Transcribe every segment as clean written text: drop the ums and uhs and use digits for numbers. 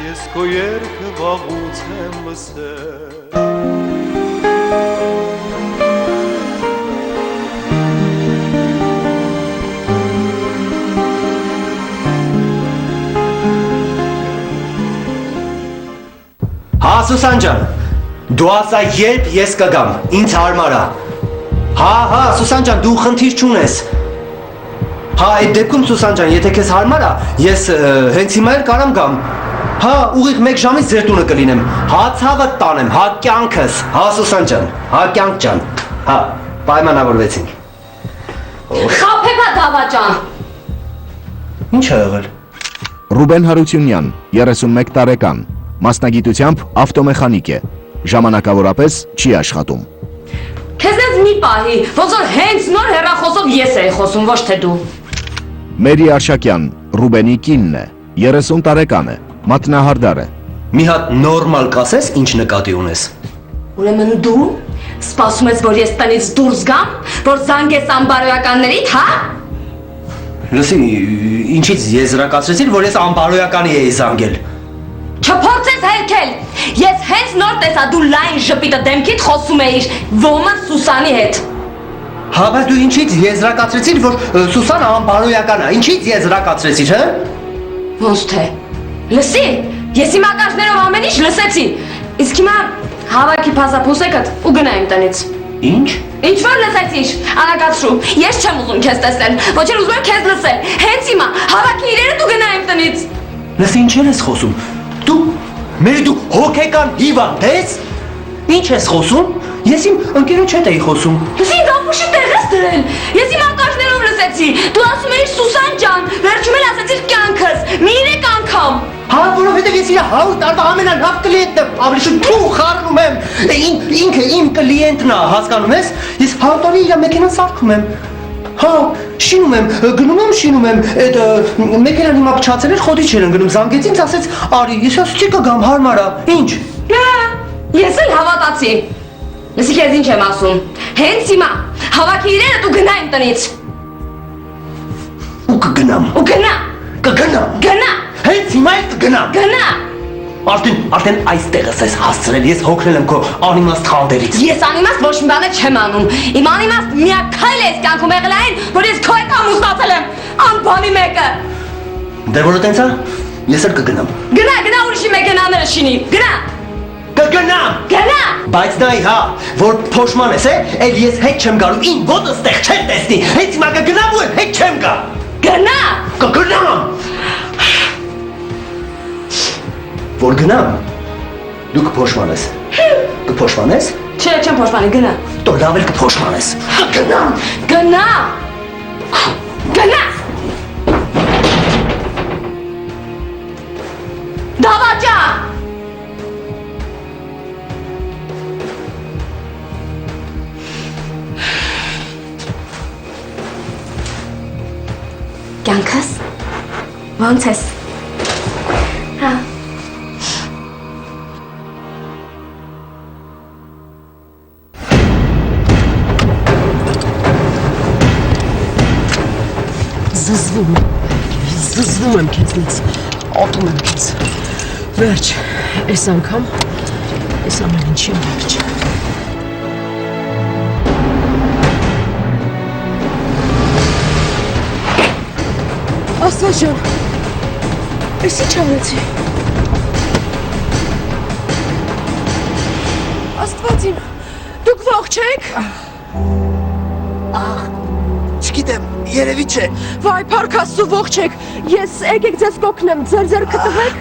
ես քո երգը վաղուց եմ լսել Հա Սուսան ջան, դու ասա երբ ես կգամ, ինձ հարմար է։ Հա, Սուսան ջան, դու խնդիր չունես։ Հա, այդ դեպքում Սուսան ջան, եթե քեզ հարմար է, ես հենց հիմա էլ կարամ գամ։ Հա, ուղիղ 1 ժամից ձեր տունը կլինեմ։ Հա, ցավը տանեմ, հա կյանքս։ Հա Սուսան ջան, հա կյանք ջան։ Հա, պայմանավորվեցինք։ Խափեփա Դավա ջան։ Ինչ ա եղել։ Ռուբեն Հարությունյան, 31 տարեկան, մասնագիտությամբ ավտոմեխանիկ է, ժամանակավորապես չի աշխատում։ Քեզ ես մի պահի, ոնց որ հենց նոր հեռախոսով ես էի խոսում, ոչ թե դու։ Մերի Արշակյան, Ռուբենի կինն է, 30 տարեկան է, մատնահարդար է։ Մի հատ նորմալ կասես, ինչ նկատի ունես։ Ուրեմն դու սպասում ես, որ ես տնից դուրս գամ, որ զանգես անբարոյականներիդ, հա։ Լսի, ինչից եզրակացրեցիր, որ ես անբարոյականի էի զանգել։ Չփորձես հերքել։ Ես հենց նոր տեսա դու լայն ժպիտը դեմքիդ խոսում էիր ոմն Սուսանի հետ։ Հա, բայց դու ինչից եզրակացրեցիր, որ Սուսանը անբարոյական է, ինչից եզրակացրեցիր, հա։ Ոնց թե։ Լսի, ես իմ ակաշներով ամեն ինչ լսեցի։ Իսկ հիմա հավաքի փասափուսեկդ ու գնա իմ տնից։ Ինչ։ Ինչ որ լսեցիր, արագացրու։ Ես չեմ ուզում քեզ տեսնել, ոչ էլ ուզում եմ քեզ լսել։ Հենց հիմա հավաքի իրերդ ու գնա իմ տնից։ Լսի, ինչ ես խոսում։ Դու հոգեկան հիվանդ ես։ Ինչ ես խոսում։ Ես իմ ընկերոջ հետ էի խոսում։ Լսի, ինձ ապուշի տեղ ես դրել։ Ես իմ ակաշներով լսեցի։ Դու ասում էիր Սուսան ջան, վերջում էլ ասեցիր կյանքս։ Մի 3 անգամ։ Հա, որովհետև ես իր 100 տարվա ամենալավ կլիենտն եմ, ավելի շուտ թու խառնում եմ։ Ինքը իմ կլիենտն է, հասկանում ես։ Ես 100 տարի իր մեքենան սարքում եմ։ Հա, շինում եմ, գնում եմ, շինում եմ, այդ մեքենան հիմա փչացել էր, խոդի չէր ընկնում, զանգեց ինձ, ասեց, արի, ես ասեցի կգամ, հարմար է, ինչ։ Ես էլ հավատացի։ Լսի քեզ ինչ եմ ասում։ Հենց հիմա հավաքի իրերդ ու գնա իմ տնից։ Ու կգնամ։ Ու գնա։ Կգնամ։ Գնա։ Հենց հիմա էլ կգնամ։ Գնա։ Արդեն այստեղս ես հասցրել, ես հոգնել եմ քո անիմաստ խալդերից։ Ես անիմաստ ոչ մի բան չեմ անում։ Իմ անիմաստ միակ քայլը ես կյանքում եղել այն, որ ես քո հետ ամուսնացել եմ։ Անբանի մեկը։ Դե որը տենց է, ես էլ կգնամ։ Գնա ուրիշի մեքենաները շինի։ Գնա։ Կգնամ։ Գնա։ Բայց նայ հա, որ փոշման ես, էլ ես հետ չեմ գալու, ին ոտը ստեղ չեմ տեսնի։ Հենց հիմա կգնամ ու հետ չեմ գա։ Գնա։ Կգնամ։ Որ գնամ, դու կփոշմանես։ Կփոշմանես։ Չէ, չեմ փոշմանի, գնա։ Դու լավ էլ կփոշմանես։ Գնամ։ Գնա։ Գնա։ Դավա ջան։ Կյանքս ոնց ես։ Հա։ Զզվում եմ քեզնից, ատում եմ քեզ, վերջ, այս անգամ, այս ամեն ինչի վերջ։ Աստված ջան, այս ինչ արեցի։ Աստված իմ, դուք ողջ եք։ Չգիտեմ, երևի չէ։ Վայ, Փառք Աստծո, ողջ եք։ Ես եկեք ձեզ կօգնեմ, ձեր ձեռքը տվեք։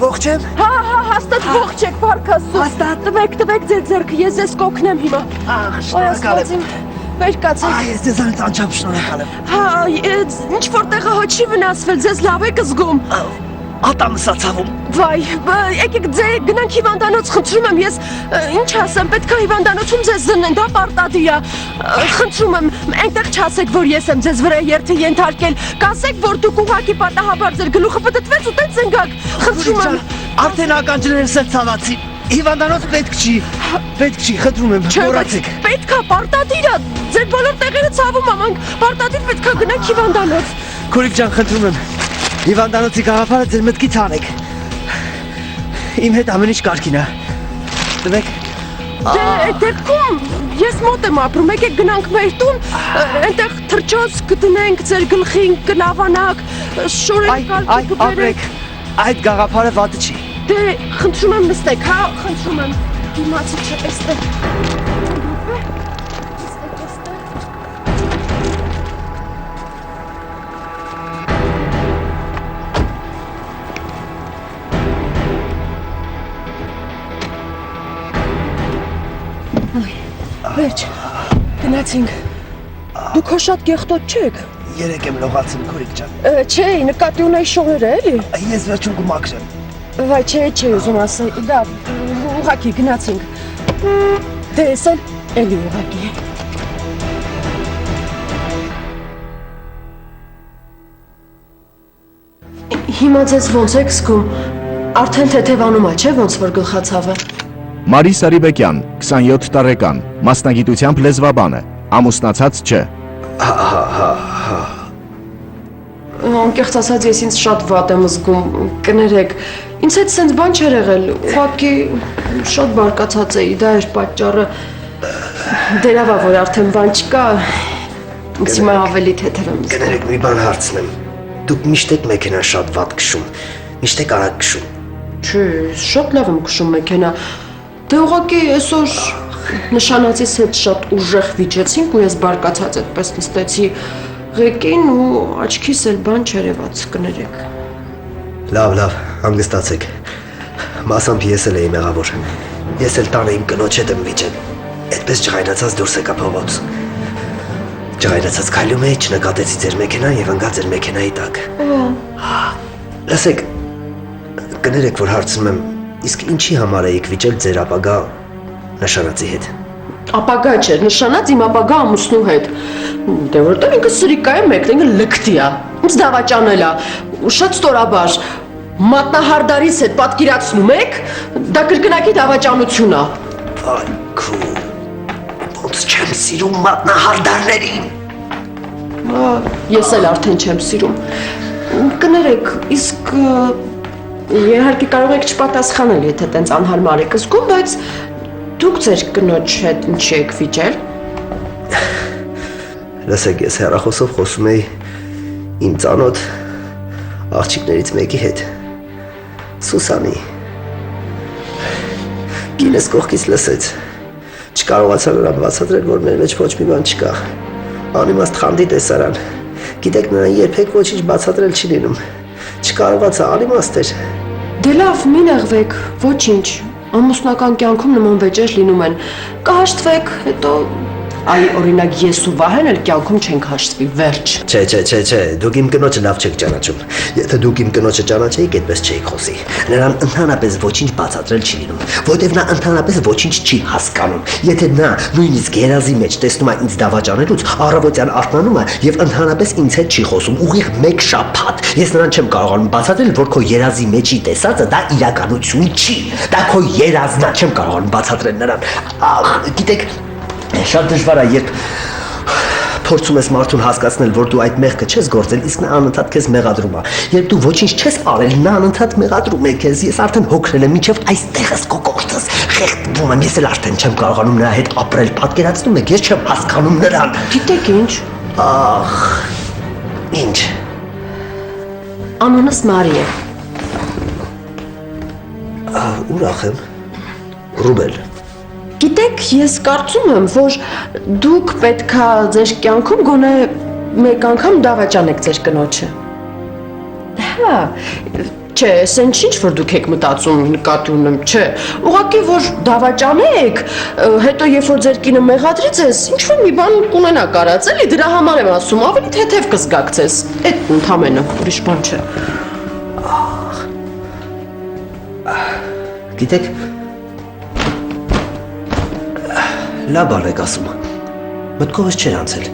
Ողջ եմ։ Հա, հաստատ ողջ եք, Փառք Աստծո։ Հաստատ տվեք ձեր ձեռքը, ես ձեզ կօգնեմ հիմա։ Շնորհակալ եմ։ Վեր կացեք։ Ես ձեզանից անչափ շնորհակալ եմ։ Հա, ինչ որ տեղը հա չի վնասվել, ձեզ լավ եք զգում։ Ատամս ա ցավում։ Վայ, եկեք գնանք հիվանդանոց, խնդրում եմ, ես ինչ ասեմ, պետք է հիվանդանոցում ձեզ զննեն, դա պարտադիր է։ Խնդրում եմ, այնտեղ չասեք, որ ես եմ ձեզ վրա երթը ենթարկել, կասեք, որ դուք ուղղակի պատահաբար ձեր գլուխը պտտվեց ու տենց ընկաք։ Խնդրում եմ։ Արդեն ականջներս էլ ցավացի։ Հիվանդանոց պետք չի, խնդրում եմ, մոռացեք։ Պետք է, պարտադիր է, ձեր բոլոր տեղերը ցավում ամանք, պարտադիր պետք է գնանք հիվանդանոց։ Քուրիկ ջան, խնդրում եմ, հիվանդանոցի գաղափարը ձեր մտքից հանեք։ Իմ հետ ամեն ինչ կարգին է։ Տվեք։ Դե այդ դեպքում ես մոտ եմ ապրում, եկեք գնանք մեր տուն, այնտեղ թրջոց կդնենք, ձեր գլխին կլավանակ, շորեր կալպի կբերենք։ Ապրեք։ Այդ գաղափարը վատը չի։ Դե խնդրում եմ նստեք, հա, խնդրում եմ։ Դիմացի չէ, այստեղ։ Վերջ, գնացինք։ Դուք հո շատ գեղտոտ չեք։ Երեք եմ լողացել քորիկ ջան։ Չէ, նկատի ունեի շողերը, էլի։ Ես վերջում կմաքրեմ։ Վայ, չէ, ուզում ասել։ Դա ուղակի գնացինք։ Դե ես էլի ուղակի։ Հիմա ձեզ ոնց եք զգում։ Արդեն թեթևանում է, չէ՞, ոնց որ գլխացավը։ Մարի Սարիբեկյան, 27 տարեկան, մասնագիտությամբ լեզվաբան է, ամուսնացած չէ։ Անկեղծ ասած ես ինձ շատ վատ եմ զգում, կներեք, ինձ հետ սենց բան չէր եղել, ուղղակի շատ բարկացած էի, դա էր պատճառը, դերավա որ արդեն բան չկա, ինձ հիմա ավելի թեթև եմ զգում։ Կներեք մի բան հարցնեմ։ Դուք միշտ եք մեքենան շատ վատ քշում, միշտ եք արագ քշում։ Չէ, շատ լավ եմ քշում մեքենա, դե ուղղակի այսօր նշանածիս հետ շատ ուժեղ վիճեցինք ու ես բարկացած այդպես նստեցի ղեկին ու աչքիս էլ բան չերևաց, կներեք։ Լավ, հանգստացեք։ Մասամբ ես էլ էի մեղավոր։ Ես էլ տանը իմ կնոջ հետ եմ վիճել։ Այդպես ջղայնացած դուրս եկա փողոց։ Ջղայնացած քայլում էի, չնկատեցի ձեր մեքենան եւ ընկա ձեր մեքենայի տակ։ Լսեք, կներեք որ հարցնում եմ, իսկ ինչի համար էիք վիճել ձեր ապագա նշանածի հետ։ Ապագա չէր, նշանած իմ ապագա ամուսնու հետ։ Դե որտեղ ինքը սրիկա է մեկն, ինքը լկտի է։ Ինձ դավաճանել է, շատ ստորաբար։ Մատնահարդարից հետ պատկերացնում եք, դա կրկնակի դավաճանություն է։ Այ քու։ Ոնց չեմ սիրում մատնահարդարներին։ Ես էլ արդեն չեմ սիրում։ Կներեք, իսկ իհարկե կարող եք չպատասխանել, եթե տենց անհարմար եք զգում, բայց դուք ձեր կնոջ հետ ինչի եք վիճել։ Լսեք, ես հեռախոսով խոսում էի իմ ծանոթ աղջիկներից մեկի հետ, Սուսանի։ Կինս կողքից լսեց, չկարողացա նրան բացատրել, որ մեր մեջ ոչ մի բան չկա, անիմաստ խանդի տեսարան, գիտեք նրան երբեք ոչինչ բացատրել չի լինում, չկարողացա, անիմաստ էր։ Դե լավ, մի նեղվեք, ոչինչ, ամուսնական կյանքում նման վեճեր լինում են, կհաշտվեք, հետո այ օրինակ ես ու Վահեն էլ կյանքում չենք հաշտվի, վերջ։ Չէ, դուք իմ կնոջը լավ չեք ճանաչում, եթե դուք իմ կնոջը ճանաչեիք, այդպես չէիք խոսի, նրան ընդհանրապես ոչինչ բացատրել չի լինում, որտեվ նա ընդհանրապես ոչինչ չի հասկանում, եթե նա նույնիսկ երազի մեջ տեսնում է ինձ դավաճանելուց, առավոտյան արթնանում է եւ ընդհանրապես ինձ հետ չի խոսում, ուղիղ մեկ շաբաթ, ես նրան չեմ կարողանում բացատրել, որ քո երազի մեջի տեսածը դա իրականություն չի, դա քո երազն է, չեմ կարողանում բացատրել նրան, գիտեք, շատ դժվար է, երբ փորձում ես մարդուն հասկացնել, որ դու այդ մեղքը չես գործել, իսկ նա անընդհատ քեզ մեղադրում է։ Երբ դու ոչինչ չես արել, նա անընդհատ մեղադրում է քեզ։ Ես արդեն հոգնել եմ, մինչև այստեղս քո կողքից խեղդվում եմ, ես էլ արդեն չեմ կարողանում նրա հետ ապրել։ Պատկերացնում եք, ես չեմ հասկանում նրան։ Գիտեք ինչ։ Ինչ։ Անունս Մարի է։ Ուրախ եմ։ Ռուբել։ Գիտեք, ես կարծում եմ, որ դուք պետքա ձեր կյանքում գոնե մեկ անգամ դավաճանեք ձեր կնոջը։ Հա, չէ, սենց ինչ որ դուք եք մտածում, նկատի ունեմ, չէ, ուղղակի որ դավաճանեք, հետո երբ որ ձեր կինը մեղադրի ձեզ, ինչ որ մի բան կունենա կարած, էլի դրա համար եմ ասում, ավելի թեթև կզգաք ձեզ։ Այդ ընդամենը, ուրիշ բան չէ։ Գիտեք, լավ բան եք ասում, մտքովս չէր անցել,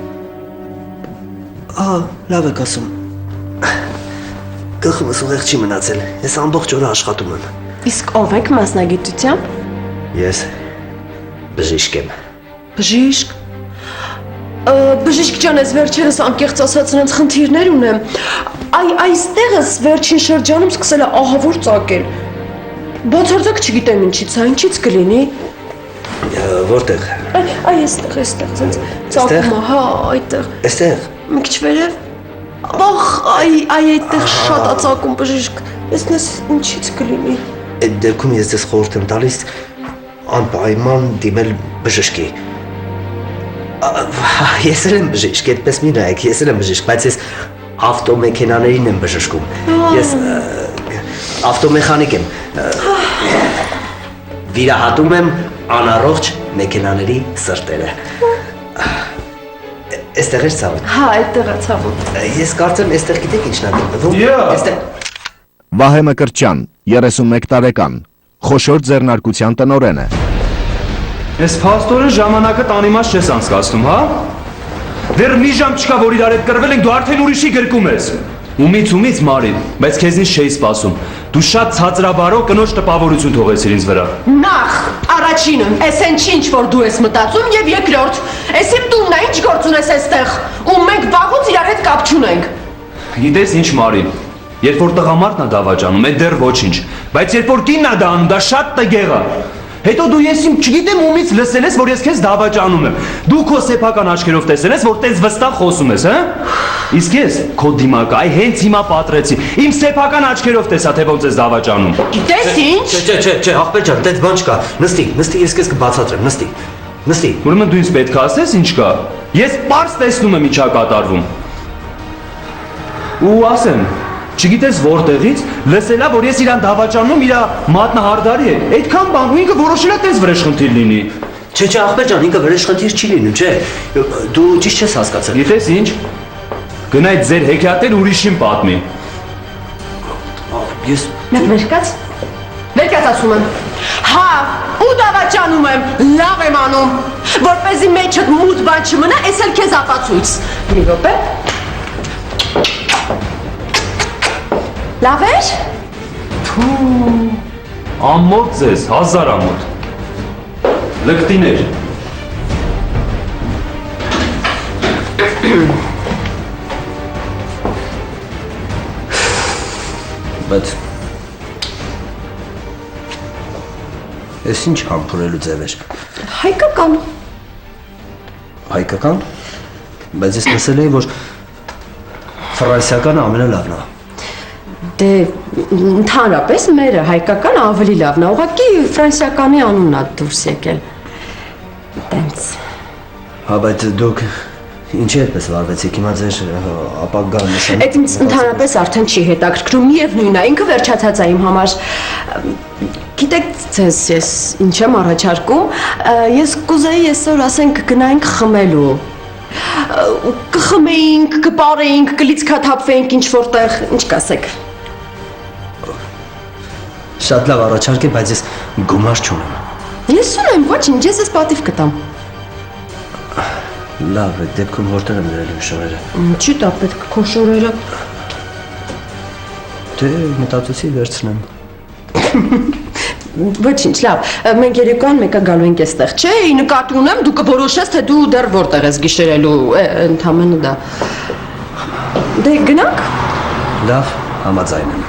լավ եք ասում, գլխումս ուղեղ չի մնացել, ես ամբողջ օրը աշխատում եմ։ Իսկ ով եք մասնագիտությամբ։ Ես բժիշկ եմ։ Բժիշկ։ Բժիշկ ջան, ես վերջերս անկեղծ ասած նրանց խնդիրներ ունեմ, այստեղս վերջին շրջանում սկսել է ահավոր ծակել։ Բացարձակ չգիտեմ ինչից, ինչից կլինի։ Որտեղ։ Այ այստեղ, ցած ծակումը, հա, այդտեղ։ Այստեղ։ Մի քիչ վերև։ Ախ, այ այդտեղ շատ է ծակում բժիշկ։ Ես ինչից կլինի։ Այդ դեպքում ես ձեզ խորհուրդ եմ տալիս անպայման դիմել բժշկի։ Ես էլ եմ բժիշկ, այդպես մի նայեք, ես էլ եմ բժիշկ, բայց ես ավտոմեքենաներին եմ բժշկում։ Ես ավտոմեխանիկ եմ։ Վիրահատում եմ անառողջ մեքենաների սրտերը։ Այստեղ էր ցավը։ Հա, այդտեղ է ցավում։ Ես կարծեմ այստեղ գիտեք ինչն է գտնվում։ Այստեղ Վահե Մկրտչյան, 31 տարեկան, խոշոր ձեռնարկության տնօրեն է։ Այս փաստորեն ժամանակը տանիմաց չես անցկացնում, հա? Դեռ մի ժամ չկա, որ իրար հետ կռվել ենք, դու արդեն ուրիշի գրկում ես։ Ումից Մարի, բայց քեզնից չէի սպասում։ Դու շատ ցածրաբարո կնոջ տպավորություն թողեցիր ինձ վրա։ Նախ, առաջինը, էս ինչ որ դու ես մտածում եւ երկրորդ, էս իմ տունն է, ինչ գործ ունես այստեղ, ու մենք վաղուց իրար հետ կապ չունենք։ Գիտես ինչ Մարի, երբ որ տղամարդն է դավաճանում, այդ դեռ ոչինչ, բայց երբ որ կինն է դա անում, դա շատ տգեղ է։ Հետո դու ես իմ չգիտեմ ումից լսել ես, որ ես քեզ դավաճանում եմ։ Դու քո սեփական աչքերով տեսել ես, որ տես վստահ խոսում ես, հա? Իսկ ես քո դիմակը այ հենց հիմա պատրեցի։ Իմ սեփական աչքերով տեսա, թե ոնց ես դավաճանում։ Գիտես ինչ։ Չէ, ախպեր ջան, տենց բան չկա։ Նստի, ես քեզ կբացատրեմ, նստի։ Ուրեմն դու ինձ պետք է ասես ինչ կա։ Ես պարզ տեսնում եմ ինչա կատարվում։ Ու ասեմ, չգիտես որտեղից լսելա, որ ես իրան դավաճանում, իրա մատնահարդարի է։ Այդքան բան ու ինքը որոշելա տես վրեժխնդիր լինի։ Չէ, ախպեր ջան, ինքը վրեժխնդիր չի լինում, չէ։ Դու ճիշտ չես հասկացել։ Գիտես ինչ։ Գնա այդ ձեր հեքիաթել ուրիշին պատմի։ Ես Մեկ վերկաց ասում եմ։ Հա, ու դավաճանում եմ, լավ եմ անում, որպեսզի մեջդ մութ բան չմնա, էս էլ քեզ ապացույց։ Մի րոպե։ Լավ էր։ Ամոթ ձեզ, 1000 ամոթ։ Լկտիներ։ Բայց Ես ինչ համբուրելու ձև էր։ Հայկական։ Հայկական։ Բայց ես լսել եմ, որ ֆրանսիականը ամենալավն է։ Դե ընդհանրապես մերը հայկական ավելի լավն է, ուղղակի ֆրանսիականի անունն է դուրս եկել։ Տենց։ Հա, բայց դուք ինչի այդպես վարվեցիք, հիմա ձեր ապագա նշան։ Այդ ինձ ընդհանրապես արդեն չի հետաքրքրում, միևնույն է, ինքը վերջացած է իմ համար։ Գիտեք, ձեզ ես ինչ եմ առաջարկում, ես կուզեի այսօր ասենք գնայինք խմելու։ Կխմեինք, կպարեինք, կլիցքաթափվեինք ինչ որտեղ, ինչ կասեք։ Շատ լավ առաջարկ է, բայց ես գումար չունեմ։ Ես ունեմ, ոչինչ, ես ես պատիվ կտամ։ Լավ, այդ դեպքում որտեղ եմ դրելու շորերը։ Ինչի՞ տա պետք քո շորերը։ Դե մտածեցի վերցնեմ։ Ոչինչ, լավ, մենք երեկոյան մեկը գալու ենք այստեղ, չէ՞, նկատի ունեմ, դու կորոշես, թե դու դեռ որտեղ ես գիշերելու, ընդամենը դա։ Դե գնանք։ Լավ, համաձայն եմ։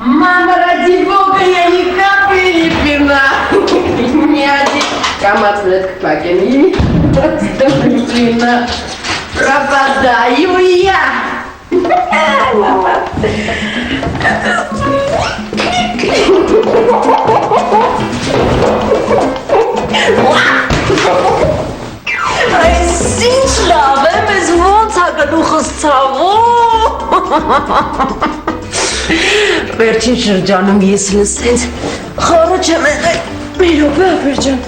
Мама, ради бога, я ни капли не пьяна. Ни один каматлет к пакене. Пьяна. Пропадаю я. Ай, սինչլավ եմ, ես ոնց հագնուխս ցավո։ Վերջին շրջանում ես լսեց խառը չեմ եղել։ Մի րոպե, ապեր ջան,